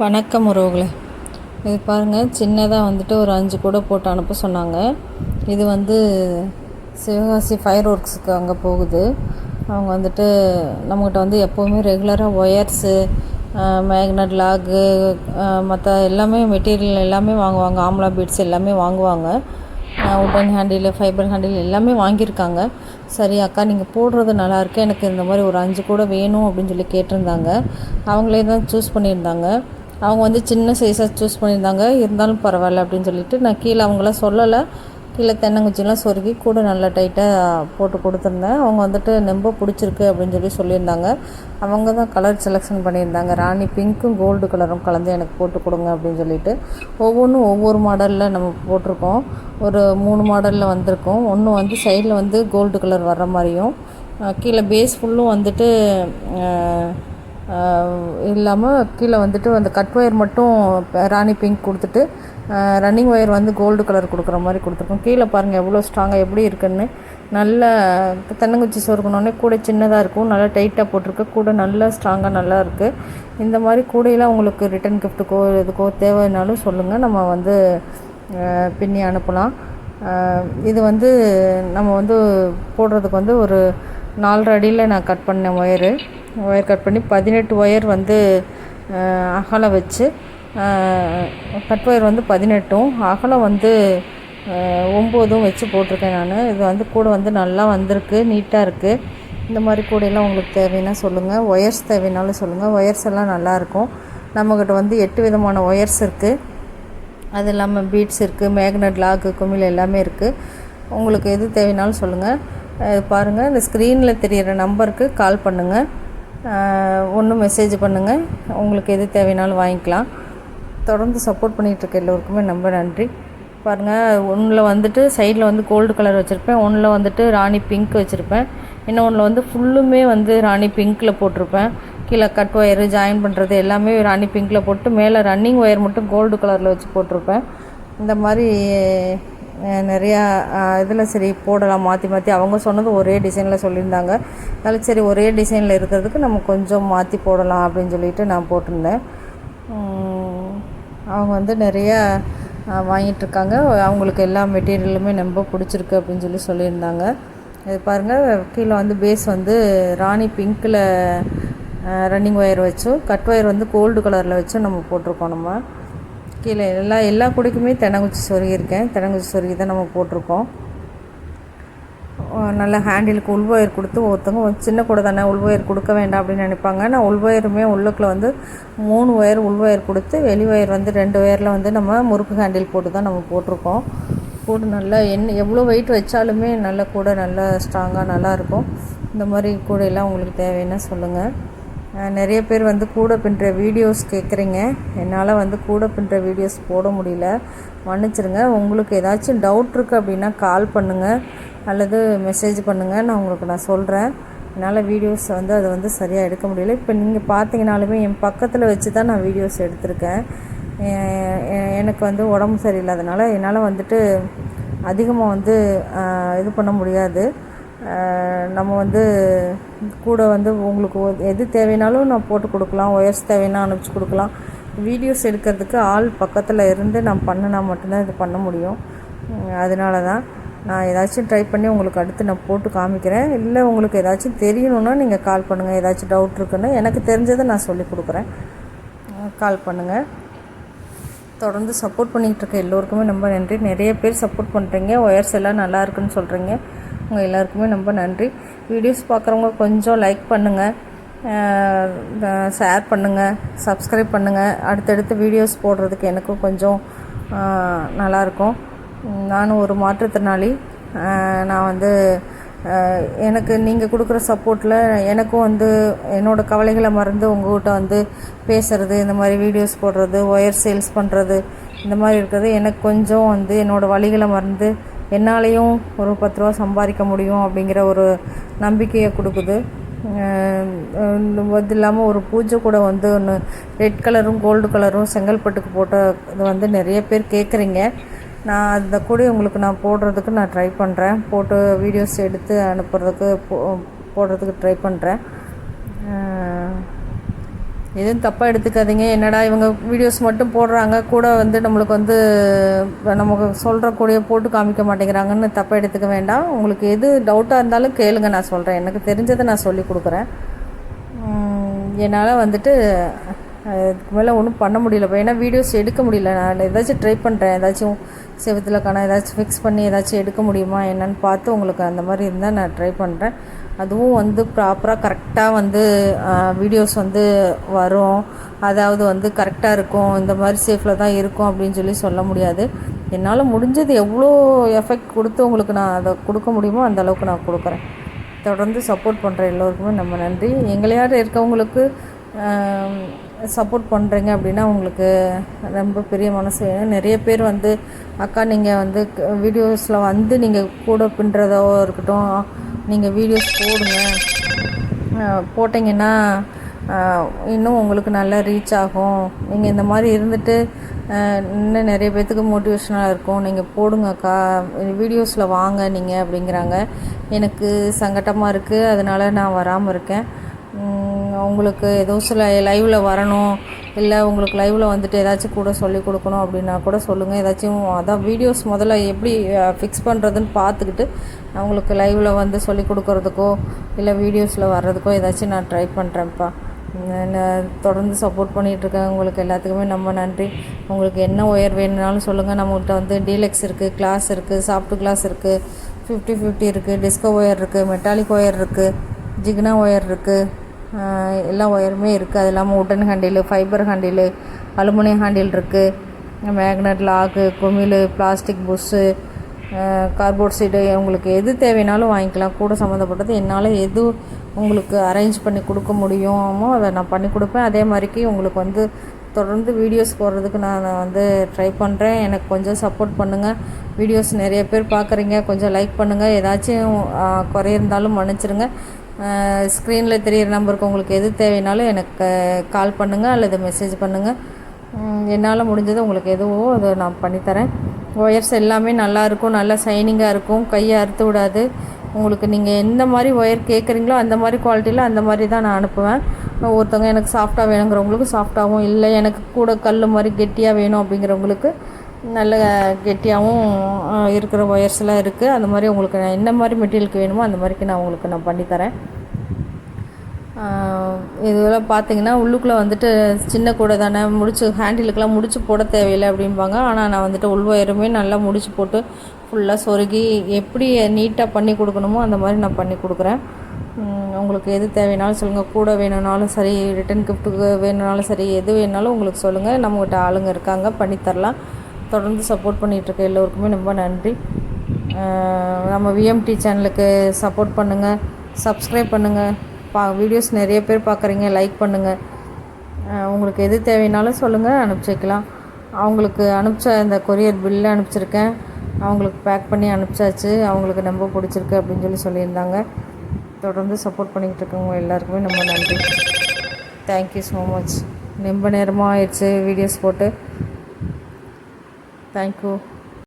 வணக்கம் உறவுகளே. இது பாருங்கள், சின்னதாக வந்துட்டு ஒரு 5 கூட போட்டு அனுப்ப சொன்னாங்க. இது வந்து சிவகாசி ஃபயர் ஒர்க்ஸுக்கு அங்கே போகுது. அவங்க வந்துட்டு நம்மக்கிட்ட வந்து எப்போவுமே ரெகுலராக ஒயர்ஸு, மேக்னட் லாகு, மற்ற எல்லாமே மெட்டீரியல் எல்லாமே வாங்குவாங்க. ஆம்லா பீட்ஸ் எல்லாமே வாங்குவாங்க. உட்டன் ஹேண்டில், ஃபைபர் ஹேண்டில் எல்லாமே வாங்கியிருக்காங்க. சரி அக்கா, நீங்கள் போடுறது நல்லாயிருக்கு, எனக்கு இந்த மாதிரி ஒரு 5 கூட வேணும் அப்படின்னு சொல்லி கேட்டிருந்தாங்க. அவங்களே தான் சூஸ் பண்ணியிருந்தாங்க. அவங்க வந்து சின்ன சைஸாக சூஸ் பண்ணியிருந்தாங்க. இருந்தாலும் பரவாயில்ல அப்படின்னு சொல்லிட்டு நான் கீழே அவங்களாம் சொல்லலை. கீழே தென்னங்குச்சிலாம் சொருகி கூட நல்லா டைட்டாக போட்டு கொடுத்துருந்தேன். அவங்க வந்துட்டு ரொம்ப பிடிச்சிருக்கு அப்படின்னு சொல்லி சொல்லியிருந்தாங்க. அவங்க தான் கலர் செலெக்ஷன் பண்ணியிருந்தாங்க. ராணி பிங்க்கும் கோல்டு கலரும் கலந்து எனக்கு போட்டு கொடுங்க அப்படின்னு சொல்லிட்டு ஒவ்வொன்றும் ஒவ்வொரு மாடலில் நம்ம போட்டிருக்கோம். ஒரு 3 மாடலில் வந்திருக்கோம். ஒன்று வந்து சைடில் வந்து கோல்டு கலர் வர்ற மாதிரியும், கீழே பேஸ் ஃபுல்லும் வந்துட்டு இல்லாமல் கீழே வந்துட்டு அந்த கட் ஒயர் மட்டும் ராணி பிங்க் கொடுத்துட்டு ரன்னிங் ஒயர் வந்து கோல்டு கலர் கொடுக்குற மாதிரி கொடுத்துருக்கோம். கீழே பாருங்கள் எவ்வளோ ஸ்ட்ராங்காக எப்படி இருக்குன்னு. நல்ல தென்னங்குச்சி சொருக்கணுன்னே கூட சின்னதாக இருக்கும், நல்லா டைட்டாக போட்டிருக்கு. கூட நல்லா ஸ்ட்ராங்காக நல்லா இருக்குது. இந்த மாதிரி கூடையெல்லாம் உங்களுக்கு ரிட்டன் கிஃப்ட்டுக்கோ இதுக்கோ தேவைன்னாலும் சொல்லுங்கள், நம்ம வந்து பின்னி அனுப்பலாம். இது வந்து நம்ம வந்து போடுறதுக்கு வந்து ஒரு 4.5 அடியில் நான் கட் பண்ணேன். ஒயர் கட் பண்ணி 18 ஒயர் வந்து அகலம் வச்சு, கட் ஒயர் வந்து 18ம் அகலம் வந்து 9ம் வச்சு போட்டிருக்கேன் நான். இது வந்து கூட வந்து நல்லா வந்திருக்கு, நீட்டாக இருக்குது. இந்த மாதிரி கூடையெல்லாம் உங்களுக்கு தேவைன்னா சொல்லுங்கள். ஒயர்ஸ் தேவைன்னாலும் சொல்லுங்கள். ஒயர்ஸ் எல்லாம் நல்லாயிருக்கும். நம்மக்கிட்ட வந்து 8 விதமான ஒயர்ஸ் இருக்குது. அது இல்லாமல் பீட்ஸ் இருக்குது, மேக்னட் லாக்கு, குமிழ் எல்லாமே இருக்குது. உங்களுக்கு எது தேவைனாலும் சொல்லுங்கள். பாருங்கள், இந்த ஸ்க்ரீனில் தெரிகிற நம்பருக்கு கால் பண்ணுங்கள், ஒன்று மெசேஜ் பண்ணுங்கள். உங்களுக்கு எது தேவைனாலும் வாங்கிக்கலாம். தொடர்ந்து சப்போர்ட் பண்ணிகிட்ருக்க எல்லோருக்குமே ரொம்ப நன்றி. பாருங்கள், ஒன்றில் வந்துட்டு சைடில் வந்து கோல்டு கலர் வச்சுருப்பேன், ஒன்றில் வந்துட்டு ராணி பிங்க் வச்சுருப்பேன், இன்னொன்றில் வந்து ஃபுல்லுமே வந்து ராணி பிங்க்கில் போட்டிருப்பேன். கீழே கட் ஒயரு ஜாயின் பண்ணுறது எல்லாமே ராணி பிங்க்கில் போட்டு மேலே ரன்னிங் ஒயர் மட்டும் கோல்டு கலரில் வச்சு போட்டிருப்பேன். இந்த மாதிரி நிறையா இதில் சரி போடலாம், மாற்றி மாற்றி. அவங்க சொன்னது ஒரே டிசைனில் சொல்லியிருந்தாங்க. அதனால் சரி ஒரே டிசைனில் இருக்கிறதுக்கு நம்ம கொஞ்சம் மாற்றி போடலாம் அப்படின்னு சொல்லிட்டு நான் போட்டிருந்தேன். அவங்க வந்து நிறையா வாங்கிட்டுருக்காங்க. அவங்களுக்கு எல்லா மெட்டீரியலுமே ரொம்ப பிடிச்சிருக்கு அப்படின்னு சொல்லி சொல்லியிருந்தாங்க. இது பாருங்கள், கீழே வந்து பேஸ் வந்து ராணி பிங்க்கில் ரன்னிங் ஒயர் வச்சும், கட் ஒயர் வந்து கோல்டு கலரில் வச்சும் நம்ம போட்டிருக்கோம். நம்ம கீழே எல்லா கூடைக்குமே தென்னங்குச்சி சொருகியிருக்கேன். தென்னங்குச்சி சொருகி தான் நம்ம போட்டிருக்கோம். நல்லா ஹேண்டிலுக்கு உள் ஒயர் கொடுத்து, ஒருத்தவங்க சின்ன கூட தானே உள் ஒயர் கொடுக்க வேண்டாம் அப்படின்னு நினைப்பாங்க. நான் உள் ஒயருமே உள்ளுக்குள்ள வந்து 3 ஒயர் உள் ஒயர் கொடுத்து, வெளி ஒயர் வந்து 2 ஒயரில் வந்து நம்ம முறுக்கு ஹேண்டில் போட்டு தான் நம்ம போட்டிருக்கோம். கூட நல்லா எவ்வளோ வெயிட் வச்சாலுமே நல்ல கூட நல்லா ஸ்ட்ராங்காக நல்லாயிருக்கும். இந்த மாதிரி கூடையெல்லாம் உங்களுக்கு தேவைன்னா சொல்லுங்கள். நிறைய பேர் வந்து கூட பின்னுற வீடியோஸ் கேட்குறீங்க. என்னால் வந்து கூட பின்னுற வீடியோஸ் போட முடியல, மன்னிச்சிருங்க. உங்களுக்கு ஏதாச்சும் டவுட் இருக்குது அப்படின்னா கால் பண்ணுங்கள் அல்லது மெசேஜ் பண்ணுங்கள், நான் சொல்கிறேன். என்னால் வீடியோஸ் வந்து அது வந்து சரியாக எடுக்க முடியல. இப்போ நீங்கள் பார்த்தீங்கனாலுமே என் பக்கத்தில் வச்சு தான் நான் வீடியோஸ் எடுத்திருக்கேன். எனக்கு வந்து உடம்பு சரியில்லாதனால என்னால் வந்துட்டு அதிகமாக வந்து இது பண்ண முடியாது. நம்ம வந்து கூட வந்து உங்களுக்கு எது தேவைனாலும் நான் போட்டு கொடுக்கலாம். ஒயர்ஸ் தேவைன்னா அனுப்பிச்சி கொடுக்கலாம். வீடியோஸ் எடுக்கிறதுக்கு ஆள் பக்கத்தில் இருந்து நான் பண்ணினா மட்டும்தான் இது பண்ண முடியும். அதனால தான் நான் ஏதாச்சும் ட்ரை பண்ணி உங்களுக்கு அடுத்து நான் போட்டு காமிக்கிறேன். இல்லை உங்களுக்கு ஏதாச்சும் தெரியணுன்னா நீங்கள் கால் பண்ணுங்கள். ஏதாச்சும் டவுட் இருக்குன்னு எனக்கு தெரிஞ்சதை நான் சொல்லி கொடுக்குறேன். கால் பண்ணுங்கள். தொடர்ந்து சப்போர்ட் பண்ணிகிட்டு இருக்க எல்லோருக்குமே ரொம்ப நன்றி. நிறைய பேர் சப்போர்ட் பண்ணுறீங்க, ஒயர்ஸ் எல்லாம் நல்லா இருக்குன்னு சொல்கிறீங்க. உங்கள் எல்லாருக்குமே ரொம்ப நன்றி. வீடியோஸ் பார்க்குறவங்க கொஞ்சம் லைக் பண்ணுங்கள், ஷேர் பண்ணுங்கள், சப்ஸ்கிரைப் பண்ணுங்கள். அடுத்தடுத்து வீடியோஸ் போடுறதுக்கு எனக்கும் கொஞ்சம் நல்லாயிருக்கும். நானும் ஒரு மாற்றுத்திறனாளி. நான் வந்து எனக்கு நீங்கள் கொடுக்குற சப்போர்ட்டில் எனக்கும் வந்து என்னோடய கவலைகளை மறந்து உங்கள்கிட்ட வந்து பேசுகிறது, இந்த மாதிரி வீடியோஸ் போடுறது, ஒயர் சேல்ஸ் பண்ணுறது, இந்த மாதிரி இருக்கிறது எனக்கு கொஞ்சம் வந்து என்னோடய வழிகளை மறந்து என்னாலேயும் ஒரு 10 ரூபா சம்பாதிக்க முடியும் அப்படிங்கிற ஒரு நம்பிக்கையை கொடுக்குது. இது இல்லாமல் ஒரு பூஜை கூட வந்து ஒன்று ரெட் கலரும் கோல்டு கலரும் செங்கல்பட்டுக்கு போட்ட இது வந்து நிறைய பேர் கேட்குறீங்க. நான் அந்த கூட உங்களுக்கு நான் போடுறதுக்கு நான் ட்ரை பண்ணுறேன். போட்டு வீடியோஸ் எடுத்து அனுப்புறதுக்கு போடுறதுக்கு ட்ரை பண்ணுறேன். எதுவும் தப்பாக எடுத்துக்காதீங்க. என்னடா இவங்க வீடியோஸ் மட்டும் போடுறாங்க, கூட வந்து நம்மளுக்கு வந்து நமக்கு சொல்கிறக்கூடிய போட்டு காமிக்க மாட்டேங்கிறாங்கன்னு தப்பாக எடுத்துக்க வேண்டாம். உங்களுக்கு எது டவுட்டாக இருந்தாலும் கேளுங்க, நான் சொல்கிறேன். எனக்கு தெரிஞ்சதை நான் சொல்லி கொடுக்குறேன். என்னால் வந்துட்டு இதுக்கு மேலே ஒன்றும் பண்ண முடியல. இப்போ ஏன்னா வீடியோஸ் எடுக்க முடியல. நான் ஏதாச்சும் ட்ரை பண்ணுறேன், ஏதாச்சும் செவத்தில் ஏதாச்சும் ஃபிக்ஸ் பண்ணி ஏதாச்சும் எடுக்க முடியுமா என்னென்னு பார்த்து உங்களுக்கு அந்த மாதிரி இருந்தால் நான் ட்ரை பண்ணுறேன். அதுவும் வந்து ப்ராப்பராக கரெக்டாக வந்து வீடியோஸ் வந்து வரும், அதாவது வந்து கரெக்டாக இருக்கும், இந்த மாதிரி சேஃபில் தான் இருக்கும் அப்படின்னு சொல்லி சொல்ல முடியாது. என்னால் முடிஞ்சது எவ்வளோ எஃபெக்ட் கொடுத்து உங்களுக்கு நான் அதை கொடுக்க முடியுமோ அந்த அளவுக்கு நான் கொடுக்குறேன். தொடர்ந்து சப்போர்ட் பண்ணுற எல்லோருக்குமே நம்ம நன்றி. எங்களையாவது இருக்கவங்களுக்கு சப்போர்ட் பண்ணுறீங்க அப்படின்னா உங்களுக்கு ரொம்ப பெரிய மனசு வேணும். நிறைய பேர் வந்து அக்கா நீங்கள் வந்து வீடியோஸில் வந்து நீங்கள் கூட பின்னுறதோ இருக்கட்டும், நீங்கள் வீடியோஸ் போடுங்க, போட்டிங்கன்னா இன்னும் உங்களுக்கு நல்லா ரீச் ஆகும், நீங்கள் இந்த மாதிரி இருந்துட்டு இன்னும் நிறைய பேர்த்துக்கு மோட்டிவேஷனாக இருக்கும், நீங்கள் போடுங்கக்கா, வீடியோஸில் வாங்க நீங்கள் அப்படிங்கிறாங்க. எனக்கு சங்கடமாக இருக்குது, அதனால் நான் வராமல் இருக்கேன். உங்களுக்கு ஏதோ சில லைவில் வரணும், இல்லை உங்களுக்கு லைவில் வந்துட்டு ஏதாச்சும் கூட சொல்லி கொடுக்கணும் அப்படின்னா கூட சொல்லுங்கள். ஏதாச்சும் அதான் வீடியோஸ் முதல்ல எப்படி ஃபிக்ஸ் பண்ணுறதுன்னு பார்த்துக்கிட்டு அவங்களுக்கு லைவில் வந்து சொல்லி கொடுக்குறதுக்கோ இல்லை வீடியோஸில் வர்றதுக்கோ ஏதாச்சும் நான் ட்ரை பண்ணுறேன்ப்பா. தொடர்ந்து சப்போர்ட் பண்ணிகிட்ருக்கேன். உங்களுக்கு எல்லாத்துக்குமே ரொம்ப நன்றி. உங்களுக்கு என்ன ஒயர் வேணுனாலும் சொல்லுங்கள். நம்மகிட்ட வந்து டீலக்ஸ் இருக்குது, கிளாஸ் இருக்குது, சாஃப்ட் கிளாஸ் இருக்குது, 50-50 இருக்குது, டிஸ்கோ ஒயர் இருக்குது, மெட்டாலிக் ஒயர் இருக்குது, ஜிக்னா ஒயர் இருக்குது, எல்லா ஒயருமே இருக்குது. அது இல்லாமல் wooden handle, fibre handle, aluminium handle இருக்குது, மேக்னட் லாக்கு, குமிழ், பிளாஸ்டிக் புஷ்ஷு, கார்போர்ட் சீடு, உங்களுக்கு எது தேவைனாலும் வாங்கிக்கலாம். கூட சம்மந்தப்பட்டது என்னால் எது உங்களுக்கு அரேஞ்ச் பண்ணி கொடுக்க முடியுமோ அதை நான் பண்ணி கொடுப்பேன். அதே மாதிரிக்கு உங்களுக்கு வந்து தொடர்ந்து வீடியோஸ் போடுறதுக்கு நான் வந்து ட்ரை பண்ணுறேன். எனக்கு கொஞ்சம் சப்போர்ட் பண்ணுங்கள். வீடியோஸ் நிறைய பேர் பார்க்குறீங்க, கொஞ்சம் லைக் பண்ணுங்கள். ஏதாச்சும் குறை இருந்தாலும் மன்னிச்சிருங்க. ஸ்க்ரீனில் தெரிகிற நம்பருக்கு உங்களுக்கு எது தேவைனாலும் எனக்கு கால் பண்ணுங்கள் அல்லது மெசேஜ் பண்ணுங்கள். என்னால் முடிஞ்சது உங்களுக்கு எதுவோ அதை நான் பண்ணித்தரேன். ஒயர்ஸ் எல்லாமே நல்லாயிருக்கும், நல்லா ஷைனிங்காக இருக்கும், கையை அறுத்து விடாது. உங்களுக்கு நீங்கள் எந்த மாதிரி ஒயர் கேட்குறீங்களோ அந்த மாதிரி குவாலிட்டியில் அந்த மாதிரி தான் நான் அனுப்புவேன். ஒருத்தவங்க எனக்கு சாஃப்டாக வேணுங்கிறவங்களுக்கு சாஃப்டாகவும், இல்லை எனக்கு கூட கல் மாதிரி கெட்டியாக வேணும் அப்படிங்கிறவங்களுக்கு நல்ல கெட்டியாகவும் இருக்கிற ஒயர்ஸ்லாம் இருக்குது. அந்த மாதிரி உங்களுக்கு நான் என்ன மாதிரி மெட்டீரியலுக்கு வேணுமோ அந்த மாதிரிக்கு நான் உங்களுக்கு நான் பண்ணித்தரேன். இதெல்லாம் பார்த்தீங்கன்னா உள்ளுக்குள்ளே வந்துட்டு சின்ன கூட தானே, முடிச்சு ஹேண்டிலுக்கெலாம் முடிச்சு போட தேவையில்லை அப்படிம்பாங்க. ஆனால் நான் வந்துட்டு உள் ஒயருமே நல்லா முடிச்சு போட்டு ஃபுல்லாக சொருகி எப்படி நீட்டாக பண்ணி கொடுக்கணுமோ அந்த மாதிரி நான் பண்ணி கொடுக்குறேன். உங்களுக்கு எது தேவைனாலும் சொல்லுங்கள். கூட வேணும்னாலும் சரி, ரிட்டன் கிஃப்ட்டுக்கு வேணும்னாலும் சரி, எது வேணுனாலும் உங்களுக்கு சொல்லுங்கள். நம்மகிட்ட ஆளுங்க இருக்காங்க, பண்ணித்தரலாம். தொடர்ந்து சப்போர்ட் பண்ணிகிட்ருக்க எல்லோருக்குமே ரொம்ப நன்றி. நம்ம விஎம்டி சேனலுக்கு சப்போர்ட் பண்ணுங்கள், சப்ஸ்கிரைப் பண்ணுங்கள். வீடியோஸ் நிறைய பேர் பார்க்குறீங்க, லைக் பண்ணுங்கள். உங்களுக்கு எது தேவைனாலும் சொல்லுங்கள், அனுப்பிச்சி வைக்கலாம். அவங்களுக்கு அனுப்பிச்ச இந்த கொரியர் பில்லு அனுப்பிச்சிருக்கேன், அவங்களுக்கு பேக் பண்ணி அனுப்பிச்சாச்சு. அவங்களுக்கு ரொம்ப பிடிச்சிருக்கு அப்படின்னு சொல்லியிருந்தாங்க. தொடர்ந்து சப்போர்ட் பண்ணிக்கிட்டு இருக்கவங்க எல்லாருக்குமே ரொம்ப நன்றி. Thank you so much. ரொம்ப நேரமாக ஆயிடுச்சு வீடியோஸ் போட்டு. தேங்க்யூ.